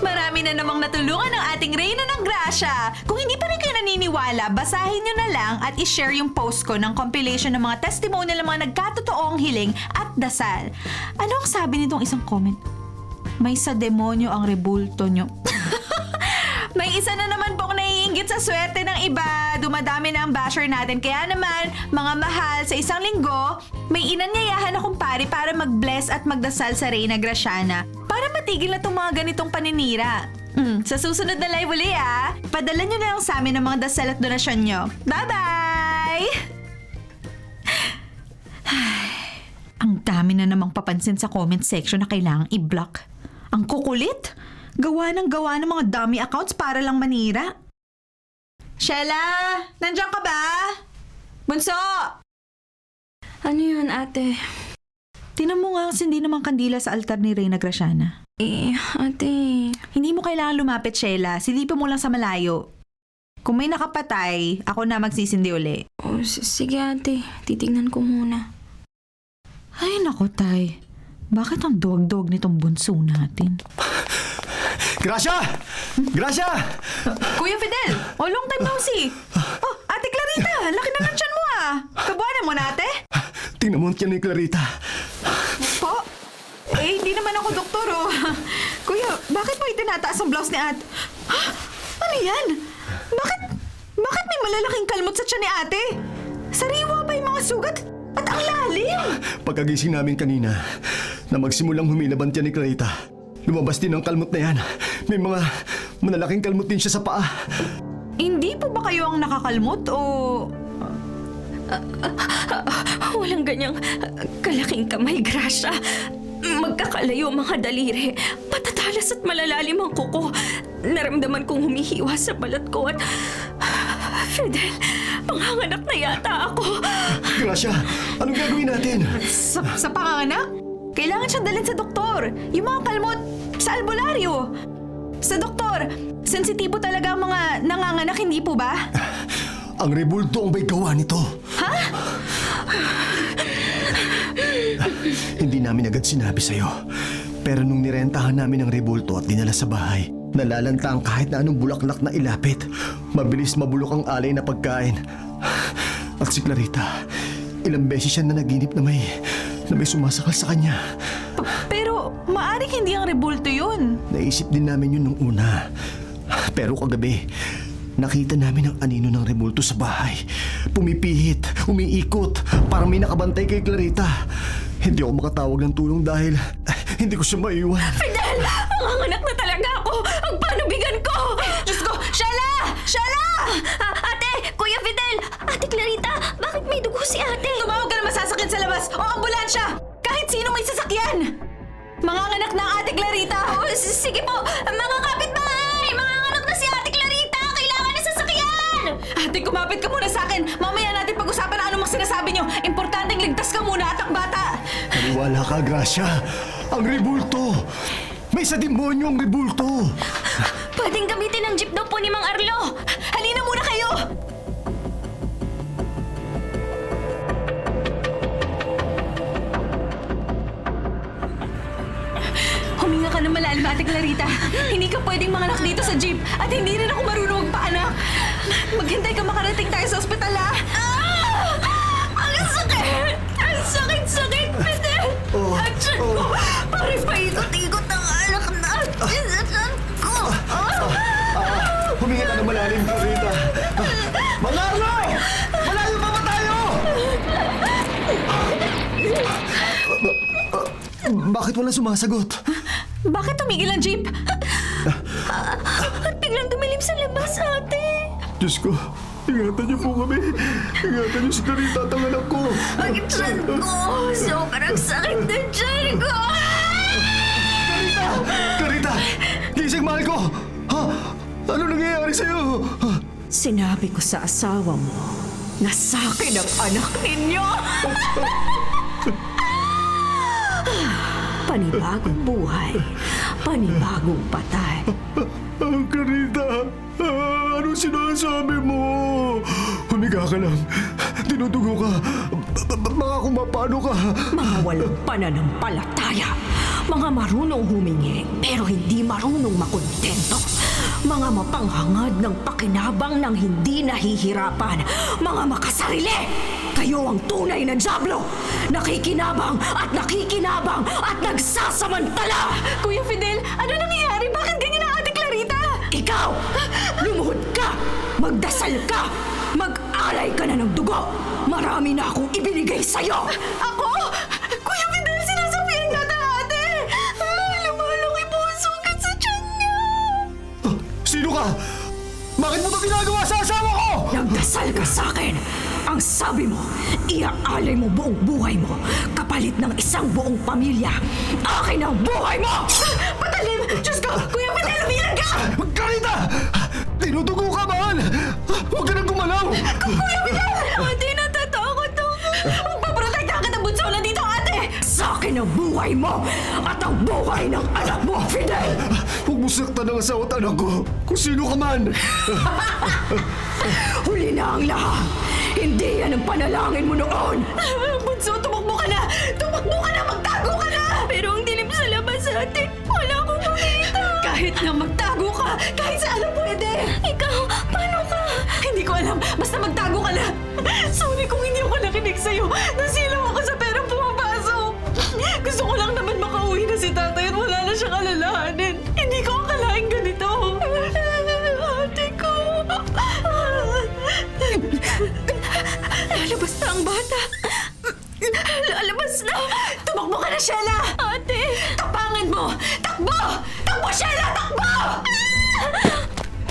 Speaker 5: Marami na namang natulungan ng ating Reyna ng Gracia. Kung hindi pa rin kayo naniniwala, basahin nyo na lang at i-share yung post ko ng compilation ng mga testimonial ng mga nagkatotoong hiling at dasal. Ano ang sabi nitong isang comment? May sa demonyo ang rebulto nyo. May isa na naman pong naiinggit sa swerte ng iba. Dumadami na ang basher natin. Kaya naman, mga mahal, sa isang linggo, may inanyayahan akong pari para mag-bless at magdasal sa Reyna Graciana para matigil na itong mga ganitong paninira. Sa susunod na live uli padala nyo na lang sa amin ang mga dasal at donasyon nyo. Bye-bye! Ang dami na namang papansin sa comment section na kailangang i-block. Ang kukulit! Gawa ng mga dummy accounts para lang manira. Sheila! Nandiyan ka ba? Bunso!
Speaker 2: Ano yun, ate?
Speaker 5: Tinan mo nga kasi hindi naman kandila sa altar ni Reyna Graciana.
Speaker 2: Ate...
Speaker 5: Hindi mo kailangan lumapit, Sheila. Silipin mo lang sa malayo. Kung may nakapatay, ako na magsisindi uli.
Speaker 2: Oh, sige, ate. Titignan ko muna.
Speaker 5: Ay, naku, tay. Bakit ang duwag-duwag nitong bunso natin?
Speaker 6: Gracia! Gracia!
Speaker 5: Kuya Fidel! Oh, long time no see! Oh, Ate Clarita! Laki na ng tiyan mo Kabuhanan mo na, ate?
Speaker 6: Tingnan mo yan ni Clarita.
Speaker 5: Po? Hindi naman ako doktor, Kuya, bakit mo itinataas ang blouse ni ate? Ha? Ano yan? Bakit may malalaking kalmot sa tiyan ni ate? Sariwa ba yung mga sugat? At ang lalim!
Speaker 6: Pagkagising namin kanina, na magsimulang humilaban yan ni Clarita, lumabas din ang kalmot na yan. May mga malalaking kalmot din siya sa paa.
Speaker 5: Hindi po ba kayo ang nakakalmot o...
Speaker 2: Walang ganyang kalaking kamay, Gracia. Magkakalayo mga daliri. Matatalas at malalalim ang kuko. Naramdaman kong humihiwa sa balat ko at... Fidel, panghanganak na yata ako.
Speaker 6: Gracia, anong gagawin natin?
Speaker 5: Sa panganganak? Kailangan siyang dalhin sa doktor. Yung mga kalmot sa albularyo. Sa doktor, sensitibo talaga ang mga nanganganak, hindi po ba?
Speaker 6: Ang rebulto ang may gawa nito.
Speaker 5: Ha?
Speaker 6: Hindi namin agad sinabi sa'yo. Pero nung nirentahan namin ang rebulto at dinala sa bahay, nalalanta ang kahit na anong bulaklak na ilapit. Mabilis mabulok ang alay na pagkain. At si Clarita, ilang beses siya na naginip na may sumasakal sa kanya.
Speaker 5: Pero maaring hindi ang rebulto yun.
Speaker 6: Naisip din namin yun nung una. Pero kagabi, nakita namin ang anino ng rebulto sa bahay. Pumipihit, umiikot, parang may nakabantay kay Clarita. Hindi ako makatawag ng tulong dahil hindi ko siya maiwan.
Speaker 2: Fidel, manganganak na talaga ako. Ang panubigan ko.
Speaker 5: Diyos ko! Shala! Shala!
Speaker 2: Ate, Kuya Fidel, Ate Clarita, bakit may dugo si ate?
Speaker 5: Tumawag ka na masasakit sa labas o ambulansya! Kahit sino may sasakyan! Manganganak na ang Ate Clarita!
Speaker 2: Oh, sige po, mga kapitbahay! Manganganak na si Ate Clarita! Kailangan na sasakyan!
Speaker 5: Ate, kumapit ka muna sa akin! Mamaya natin pag-usapan ang anong sinasabi niyo! Importanteng ligtas ka muna at ang bata!
Speaker 6: Maniwala ka, Gracia. Ang rebulto! May sa demonyo ang rebulto!
Speaker 2: Pwedeng gamitin ang jeep daw po ni Mang Arlo.
Speaker 5: Halina muna kayo! Huminga ka ng malalim, Ate Clarita. Hindi ka pwedeng manganak dito sa jeep at hindi rin ako marunong magpaanak. Maghintay ka makarating tayo sa ospital, ha?
Speaker 2: Ang sakit! Ang sakit-sakit, Fidel! Ang tiyan ko! Parang paikot-ikot ang anak natin sa tiyan ko!
Speaker 6: Huminga ka ng malalim, Clarita. Mga Arlo! Malayo pa ba tayo? Bakit walang sumasagot?
Speaker 5: Bakit tumigil ang jeep?
Speaker 2: At biglang dumilim sa labas, ate!
Speaker 6: Diyos ko, ingatan niyo po kami. Ingatan niyo si Clarita at ang anak ko.
Speaker 2: Ang tiyan ko! Sobrang sakit ng tiyan ko!
Speaker 6: Clarita! Gising, mahal ko! Ha? Ano nangyayari sa'yo?
Speaker 7: Sinabi ko sa asawa mo na sa akin ang anak ninyo. Panibagong buhay, panibagong patay.
Speaker 6: Clarita! Anong sinasabi mo? Humiga ka lang. Tinutugo ka. Baka kung mapano ka.
Speaker 7: Mga walang pananampalataya. Mga marunong humingi pero hindi marunong makontento. Mga mapanghangad ng pakinabang ng hindi nahihirapan. Mga makasarili. Kayo ang tunay na dyablo. Nakikinabang at nagsasamantala.
Speaker 5: Kuya Fidel, ano nangyayari? Bakit ganyan ang Ate Clarita?
Speaker 7: Ikaw, lumuhod ka. Magdasal ka. Mag-alay ka na ng dugo. Marami na akong ibinigay sa'yo.
Speaker 5: Ako? Kuya Fidel, sinasabihan ka na ate! Lumalaki po ang sugat sa tiyan niya!
Speaker 6: Sino ka? Bakit mo ito ginagawa sa asawa ko?
Speaker 7: Nagdasal ka sa akin. Ang sabi mo, iaalay mo buong buhay mo kapalit ng isang buong pamilya. Akin ang buhay mo!
Speaker 5: Patalim! Diyos ko! Kuya Fidel, umiyan ka!
Speaker 6: Clarita! Tinutugo ka, mahal! Huwag ka nang gumalaw!
Speaker 5: Kuya Fidel! Ate, natatakot ako! Magpaprotektahan ka ng bunso! Nandito ang ate!
Speaker 7: Sa akin ang buhay mo at ang buhay ng anak mo, Fidel!
Speaker 6: Huwag mo saktan ang asawa at anak ko kung sino ka man!
Speaker 7: Huli na ang lahat! Hindi yan ang panalangin mo noon!
Speaker 5: Bunso, tumakbo ka na! Tumakbo ka na! Magtago ka na!
Speaker 2: Pero ang dilim sa labas, ate. Wala akong makita.
Speaker 5: Kahit na magtago ka, kahit saan na pwede!
Speaker 2: Ikaw, paano ka?
Speaker 5: Hindi ko alam, basta magtago ka na! Sorry kung hindi ako nakinig sa'yo. Nasilaw ako sa perang pumapasok. Gusto ko lang naman makauwi na si tatay at wala na siyang alalahanin. Hindi ko akalain ganito.
Speaker 2: Ate ko.
Speaker 5: Lalabas na ang bata.
Speaker 2: Lalabas na.
Speaker 5: Tumakbo ka na, Sheila!
Speaker 2: Ate.
Speaker 5: Tapangan mo! Takbo! Takbo, Sheila! Takbo!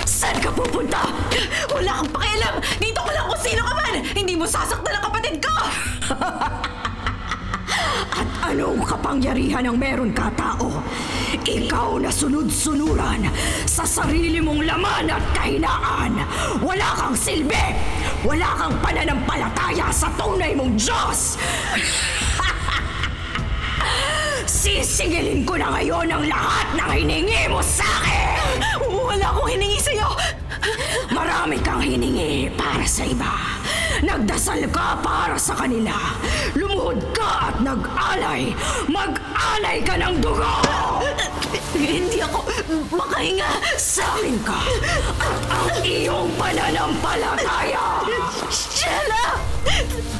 Speaker 5: Saan ka pupunta? Wala kang pakialam! Dito ko lang kung sino ka man! Hindi mo sasaktan ang kapatid ko!
Speaker 7: At anong kapatid kapangyarihan ang meron ka, tao. Ikaw na sunod-sunuran sa sarili mong laman at kahinaan. Wala kang silbi! Wala kang pananampalataya sa tunay mong Diyos! Sisingilin ko na ngayon ang lahat ng hiningi mo sa akin!
Speaker 5: Wala akong hiningi sa'yo!
Speaker 7: Marami kang hiningi para sa iba. Nagdasal ka para sa kanila. Lumuhod ka at nag-alay. Mag-alay ka ng dugo!
Speaker 5: Hindi ako makahinga!
Speaker 7: Sa akin ka at ang iyong pananampalataya!
Speaker 5: Sheila!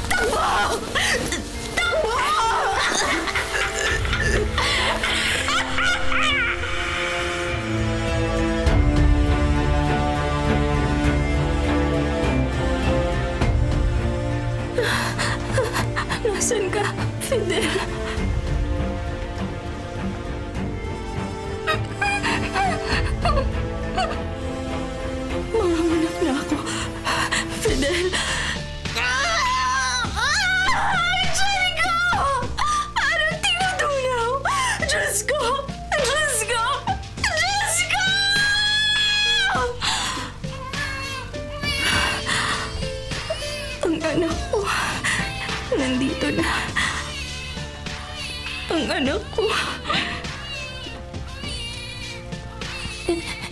Speaker 5: Takbo! Takbo!
Speaker 2: Nasaan ka, Fidel? Mamanak na ako. Fidel! Diyan ko! Anong tinutunaw? Diyos ko! Diyos ko! Diyos ko! Ang anak ko, nandito na. Ang anak ko.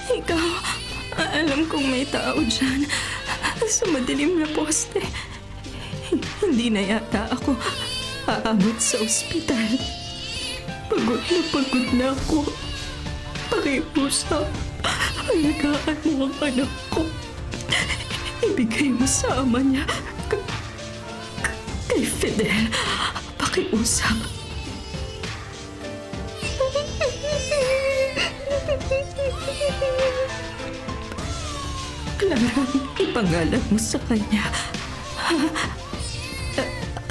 Speaker 2: Ikaw, alam kong may tao dyan sa madilim na poste. Hindi na yata ako aabot sa ospital. Pagod na ako. Pakiusap, alagaan mo ang anak ko. Ibigay mo sa ama niya. Kay Fidel, pakiusap. Clara, ipangalan mo sa kanya.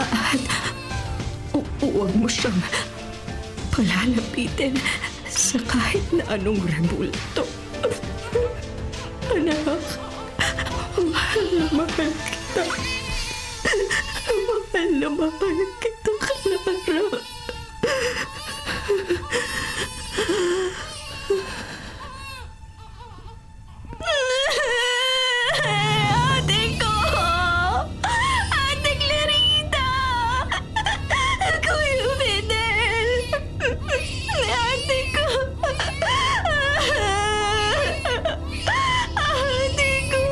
Speaker 2: At huwag mo siyang palalapitin sa kahit na anong rebulto. Anak, mahal na mahal kita. Mahal na mahal kita, Clara. Ate ko! Ate Clarita! Kuya Fidel! Ate ko! Ate ko!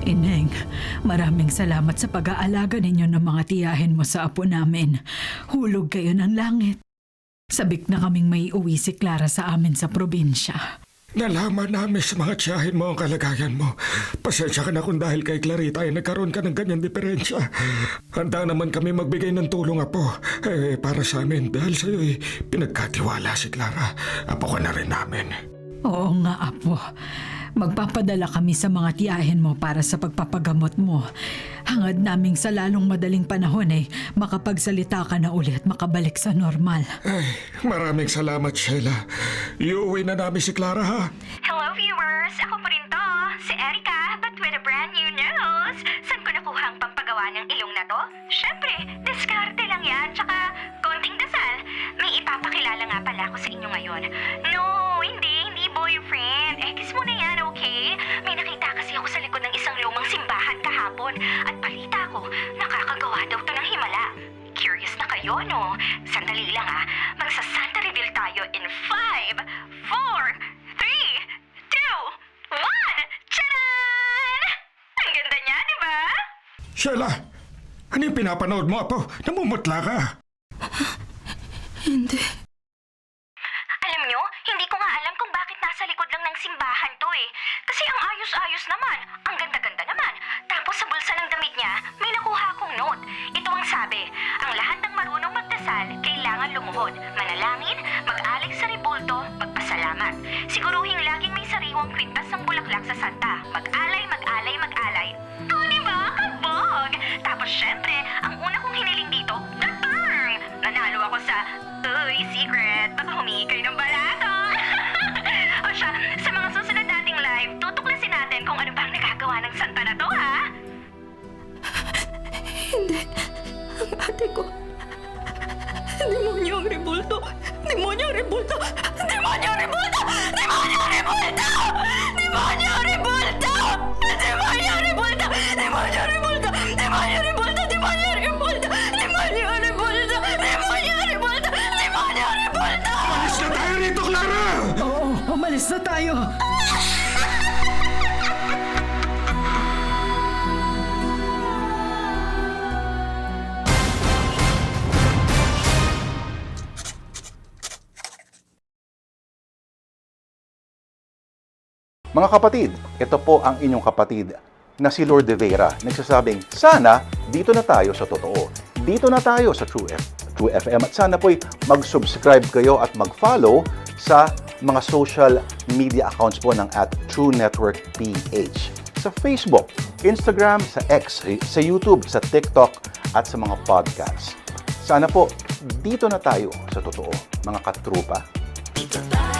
Speaker 1: Ineng, maraming salamat sa pag-aalaga ninyo ng mga tiyahin mo sa apo namin. Hulog kayo ng langit. Sabik na kaming may uwi si Clara sa amin sa probinsya.
Speaker 9: Nalaman namin sa mga tiyahin mo ang kalagayan mo. Pasensya ka na kung dahil kay Clarita ay nagkaroon ka ng ganyang diferensya. Handa naman kami magbigay ng tulong, Apo. Para sa amin, dahil sa'yo pinagkatiwala si Clara. Apo ka na rin namin.
Speaker 1: Oo nga, apo. Magpapadala kami sa mga tiyahin mo para sa pagpapagamot mo. Hangad naming sa lalong madaling panahon makapagsalita ka na ulit at makabalik sa normal.
Speaker 9: Ay, maraming salamat, Sheila. Iuwi na namin si Clara, ha?
Speaker 10: Hello viewers! Ako po rin to, si Erica, but with a brand new news! Saan ko nakuha ang pampagawa ng ilong na to? Syempre, diskarte lang yan, tsaka konting dasal. May ipapakilala nga pala ako sa inyo ngayon. No, hindi boyfriend. Kiss mo na yan, okay? May nakita kasi ako sa likod ng isang lumang simbahan kahapon at balita ko, nakakagawa daw to ng himala. Curious na kayo, no? Sandali lang Magsa-Santa reveal tayo in 5, 4, 3, 2, 1! Tcharan! Ang ganda niya, di ba?
Speaker 9: Sheila, ano yung pinapanood mo, Apo? Namumutla ka.
Speaker 2: Hindi.
Speaker 10: Alam nyo, hindi ko nga alam kung bakit nasa likod lang ng simbahan to Kasi ang ayos-ayos naman, ang ganda-ganda naman. Tapos sa bulsa ng damit niya, may nakuha akong note. Ito ang sabi, ang lahat ng marunong magdasal, kailangan lumuhod, manalangin, mag-alig sa ribulto, magpasalamat naman. Siguruhin laging may sariwang kwintas ng bulaklak sa Santa. Mag-alay, mag-alay, mag-alay. O, diba? Kabog! Tapos syempre, ang una kong hiniling dito, the turn! Nanalo ako sa, secret, baka humingi kayo ng barato. O siya, sa mga susunod nating live, tutuklasin natin kung ano bang nagagawa ng Santa na to, ha?
Speaker 2: Hindi. Ang ate ko. Demonyo ang rebulto. Demonyo ang rebulto. Demonyo ang rebulto. Demonyo ang rebulto. Demonyo ang rebulto. Demonyo ang rebulto. Demonyo ang rebulto. Demonyo ang rebulto. Demonyo ang rebulto. Demonyo ang rebulto. Demonyo ang rebulto. Demonyo ang rebulto.
Speaker 9: Alis na tayo rito, Clara!
Speaker 1: Oo, umalis na tayo.
Speaker 11: Mga kapatid, ito po ang inyong kapatid na si Lord De Vera, nagsasabing, sana dito na tayo sa totoo. Dito na tayo sa True FM at sana po'y mag-subscribe kayo at mag-follow sa mga social media accounts po ng @True Network PH. Sa Facebook, Instagram, sa X, sa YouTube, sa TikTok at sa mga podcasts. Sana po, dito na tayo sa totoo, mga katrupa.
Speaker 2: Dito tayo